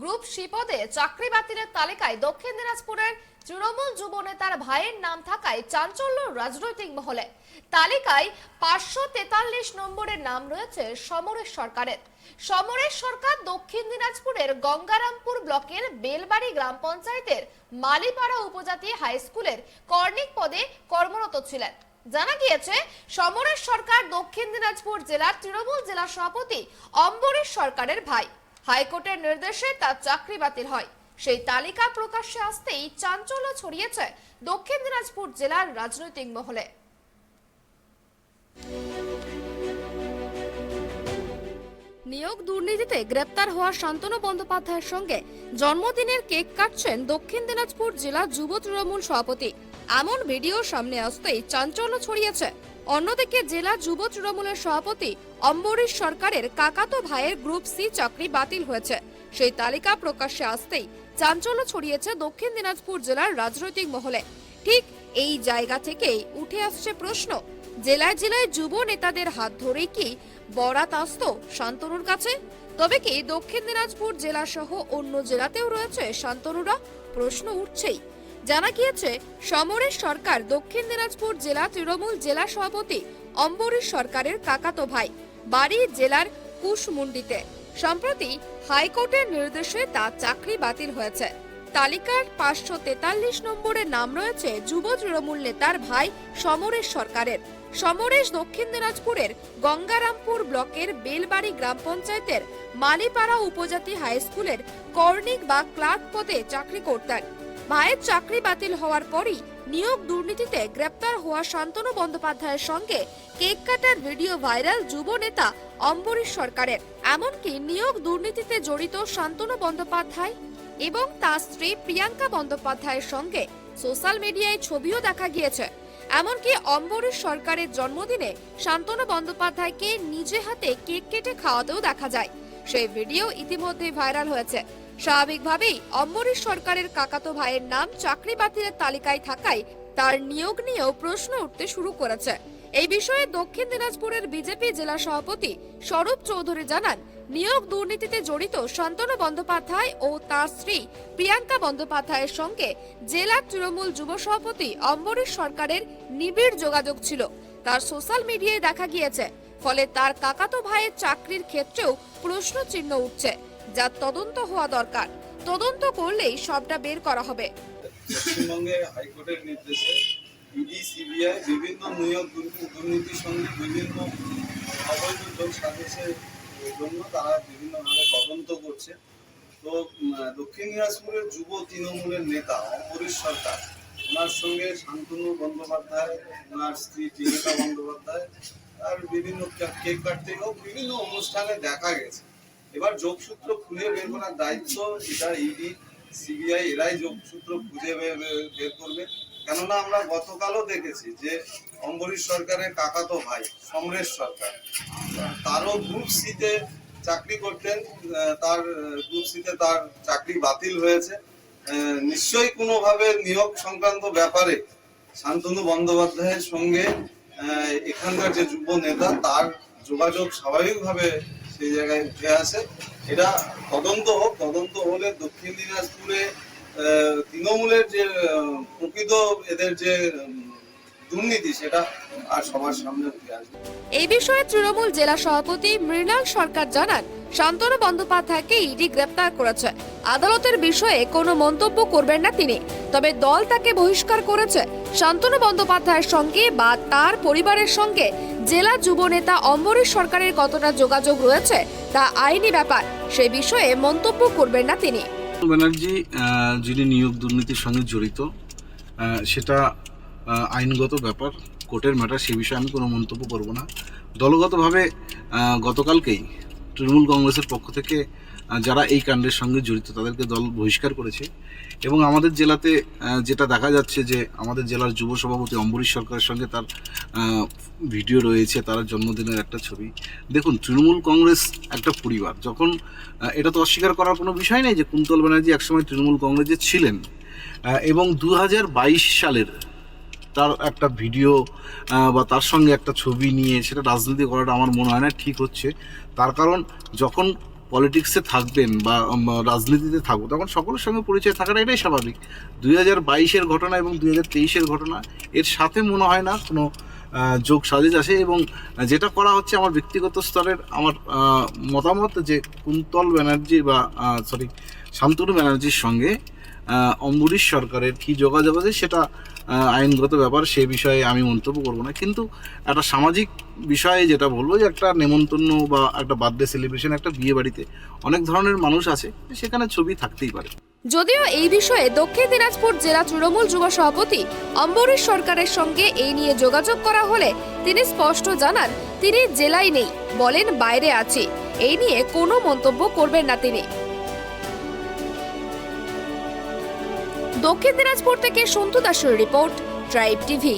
Group C পদে চাকরি বাতিলের তালিকায় দক্ষিণ দিনাজপুরের তৃণমূল যুব নেতার ভাইয়ের নাম থাকায় চাঞ্চল্য রাজনৈতিক মহলে। তালিকায় 543 নম্বরের নাম রয়েছে সমরেশ সরকারের। সমরেশ সরকার দক্ষিণ দিনাজপুরের গঙ্গারামপুর ব্লকের বেলবাড়ি গ্রাম পঞ্চায়েতের মালিপাড়া উপজাতি হাই স্কুলের কর্নিক পদে কর্মরত ছিলেন। জানা গিয়েছে, সমরেশ সরকার দক্ষিণ দিনাজপুর জেলার তৃণমূল জেলা সভাপতি অম্বরীশ সরকারের ভাই। হাইকোর্টের নির্দেশে তার চাকরি বাতিল হয়। সেই তালিকা প্রকাশ্যে আসতেই চাঞ্চল্য ছড়িয়েছে দক্ষিণ দিনাজপুর জেলার রাজনৈতিক মহলে। নিয়োগ দুর্নীতিতে গ্রেপ্তার হওয়া শান্তনু বন্দ্যোপাধ্যায়ের সঙ্গে জন্মদিনের কেক কাটছেন দক্ষিণ দিনাজপুর জেলা যুব তৃণমূল সভাপতি। এমন ভিডিও সামনে আসতেই চাঞ্চল্য ছড়িয়েছে। অন্যদিকে জেলা যুব তৃণমূলের সভাপতি অম্বরীশ সরকারের কাকাতো ভাইয়ের গ্রুপ সি চাকরি বাতিল হয়েছে। সেই তালিকা প্রকাশ্যে আসতেই চাঞ্চল্য ছড়িয়েছে দক্ষিণ দিনাজপুর জেলার রাজনৈতিক মহলে। ঠিক এই জায়গা থেকেই উঠে আসছে প্রশ্ন, জেলায় জেলায় যুব নেতাদের হাত ধরেই কি বরাত আসত শান্তনুর কাছে? তবে কি দক্ষিণ দিনাজপুর জেলা সহ অন্য জেলাতেও রয়েছে শান্তনুরা? প্রশ্ন উঠছেই। জানা গিয়েছে, সমরেশ সরকার দক্ষিণ দিনাজপুর জেলা তৃণমূল জেলা সভাপতি অম্বরীশ সরকারের কাকাতো ভাই, বাড়ি জেলার কুশমুন্ডিতে। সম্প্রতি হাইকোর্টের নির্দেশে তার চাকরি বাতিল হয়েছে। তালিকার 543 নম্বরের নাম রয়েছে যুব তৃণমূল নেতার ভাই সমরেশ সরকারের। সমরেশ দক্ষিণ দিনাজপুরের গঙ্গারামপুর ব্লকের বেলবাড়ি গ্রাম পঞ্চায়েতের মালিপাড়া উপজাতি হাই স্কুলের কর্নিক বা ক্লার্ক পদে চাকরি করতেন। ভাইয়ের চাকরি বাতিল হওয়ার পরই নিয়োগ দুর্নীতিতে গ্রেপ্তার হওয়া শান্তনু বন্দ্যোপাধ্যায়ের সঙ্গে কেক কাটার ভিডিও ভাইরাল যুব নেতা অম্বরীশ সরকারের। এমনকি নিয়োগ দুর্নীতিতে জড়িত শান্তনু বন্দ্যোপাধ্যায় এবং তার স্ত্রী প্রিয়াঙ্কা বন্দ্যোপাধ্যায়ের সঙ্গে সোশ্যাল মিডিয়ায় ছবিও দেখা গিয়েছে। এমনকি অম্বরীশ সরকারের জন্মদিনে শান্তনু বন্দ্যোপাধ্যায়কে নিজে হাতে কেক কেটে খাওয়াতেও দেখা যায়। সেই ভিডিও ইতিমধ্যে ভাইরাল হয়েছে। স্বাভাবিকভাবেই অম্বরীশ সরকারের কাকাতো ভাইয়ের নাম চাকরি বাতিলের তালিকায় থাকায় তার নিয়োগ নিয়েও প্রশ্ন উঠতে শুরু করেছে। এই বিষয়ে দক্ষিণ দিনাজপুরের বিজেপি জেলা সভাপতি স্বরূপ চৌধুরী জানান, নিয়োগ দুর্নীতিতে জড়িত শান্তনু বন্দ্যোপাধ্যায় ও তার স্ত্রী প্রিয়াঙ্কা বন্দ্যোপাধ্যায়ের সঙ্গে জেলা তৃণমূল যুব সভাপতি অম্বরীশ সরকারের নিবিড় যোগাযোগ ছিল। তার সোশ্যাল মিডিয়ায় দেখা গিয়েছে। ফলে তার কাকাতো ভাইয়ের চাকরির ক্ষেত্রেও প্রশ্ন চিহ্ন উঠছে, যার তদন্ত হওয়া দরকার। তদন্ত করলেই সবটা বের করা হবে। পশ্চিমবঙ্গে হাইকোর্টের নির্দেশে ইডি সিবিআই বিভিন্ন নিয়োগ দুর্নীতির সঙ্গে বিভিন্ন অবৈধ লোক সাজেশের জন্য তারা বিভিন্নভাবে তদন্ত করছে। তো দক্ষিণ দিনাজপুরের যুব তৃণমূলের নেতা অম্বরীশ সরকার, ওনার সঙ্গে শান্তনু বন্দ্যোপাধ্যায়, ওনার স্ত্রী প্রিয়াঙ্কা বন্দ্যোপাধ্যায় আর বিভিন্ন কেক কাটতে হোক বিভিন্ন অনুষ্ঠানে দেখা গেছে। এবার যোগসূত্র খুঁজে বের করার দায়িত্ব এটা ইডি সিবিআই, এরাই যোগসূত্র খুঁজে বের করবে। কেননা আমরা গতকালও দেখেছি যে অম্বরীশ সরকারের কাকাতো ভাই সমরেশ সরকার, তারও গ্রুপ সিতে চাকরি করতেন, তার গ্রুপ সিতে তার চাকরি বাতিল হয়েছে। নিশ্চয়ই কোনোভাবে নিয়োগ সংক্রান্ত ব্যাপারে শান্তনু বন্দ্যোপাধ্যায়ের সঙ্গে এখানকার যে যুব নেতা তার যোগাযোগ স্বাভাবিকভাবে সেই জায়গায় উঠে আসে। এটা তদন্ত হোক, তদন্ত হলে দক্ষিণ দিনাজপুরে তৃণমূলের যে প্রকৃত এদের যে দুর্নীতি সেটা আর সবার সামনে উঠে আসবে। এই বিষয়ে তৃণমূল জেলা সভাপতি মৃণাল সরকার জানান, শান্তনু বন্দ্যোপাধ্যায়কে ইডি গ্রেপ্তার করেছে। আদালতের বিষয়ে কোনো মন্তব্য করবেন না তিনি। তবে দল তাকে বহিষ্কার করেছে। শান্তনু বন্দ্যোপাধ্যায়ের সঙ্গে বা তার পরিবারের সঙ্গে জেলা যুব নেতা অম্বরীশ সরকারের কতটা যোগাযোগ রয়েছে তা আইনি ব্যাপার, সে বিষয়ে মন্তব্য করবেন না তিনি। ব্যানার্জি যিনি নিয়োগ দুর্নীতির সঙ্গে জড়িত, সেটা আইনগত ব্যাপার, কোর্টের ম্যাটার, সে বিষয়ে আমি কোনো মন্তব্য করব না। দলগতভাবে গতকালকেই তৃণমূল কংগ্রেসের পক্ষ থেকে যারা এই কাণ্ডের সঙ্গে জড়িত তাদেরকে দল বহিষ্কার করেছে। এবং আমাদের জেলাতে যেটা দেখা যাচ্ছে যে আমাদের জেলার যুব সভাপতি অম্বরীশ সরকারের সঙ্গে তার ভিডিও রয়েছে, তার জন্মদিনের একটা ছবি। দেখুন, তৃণমূল কংগ্রেস একটা পরিবার। যখন এটা তো অস্বীকার করার কোনো বিষয় নেই যে কুন্তল ব্যানার্জি একসময় তৃণমূল কংগ্রেসে ছিলেন এবং 2022 সালের তার একটা ভিডিও বা তার সঙ্গে একটা ছবি নিয়ে সেটা রাজনীতি করাটা আমার মনে হয় না ঠিক হচ্ছে। তার কারণ যখন পলিটিক্সে থাকবেন বা রাজনীতিতে থাকবো, তখন সকলের সঙ্গে পরিচয় থাকাটা এটাই স্বাভাবিক। 2022-এর ঘটনা এবং 2023-এর ঘটনা, এর সাথে মনে হয় না কোনো যোগ সাজেশ আছে। এবং যেটা করা হচ্ছে আমার ব্যক্তিগত স্তরের আমার মতামত যে কুন্তল ব্যানার্জি বা শান্তনু ব্যানার্জির সঙ্গে অম্বরীশ সরকারের কী যোগাযোগ আছে সেটা আইনগত ব্যাপার, সে বিষয়ে আমি মন্তব্য করবো না। কিন্তু একটা সামাজিক বিষয়ে যেটা বলবো যে একটা নেমন্তন্ন বা একটা বার্থডে সেলিব্রেশন, একটা বিয়ে বাড়িতে অনেক ধরনের মানুষ আছে, সেখানে ছবি থাকতেই পারে। যদিও এই বিষয়ে দক্ষিণ দিনাজপুর জেলা তৃণমূল যুব সভাপতি অম্বরীশ সরকারের সঙ্গে এই নিয়ে যোগাযোগ করা হলে তিনি স্পষ্ট জানান তিনি জেলায় নেই, বলেন বাইরে আছে, এই নিয়ে কোনো মন্তব্য করবেন না তিনি। দক্ষিণ দিনাজপুর থেকে সন্তু দাসের রিপোর্ট, ট্রাইব টিভি।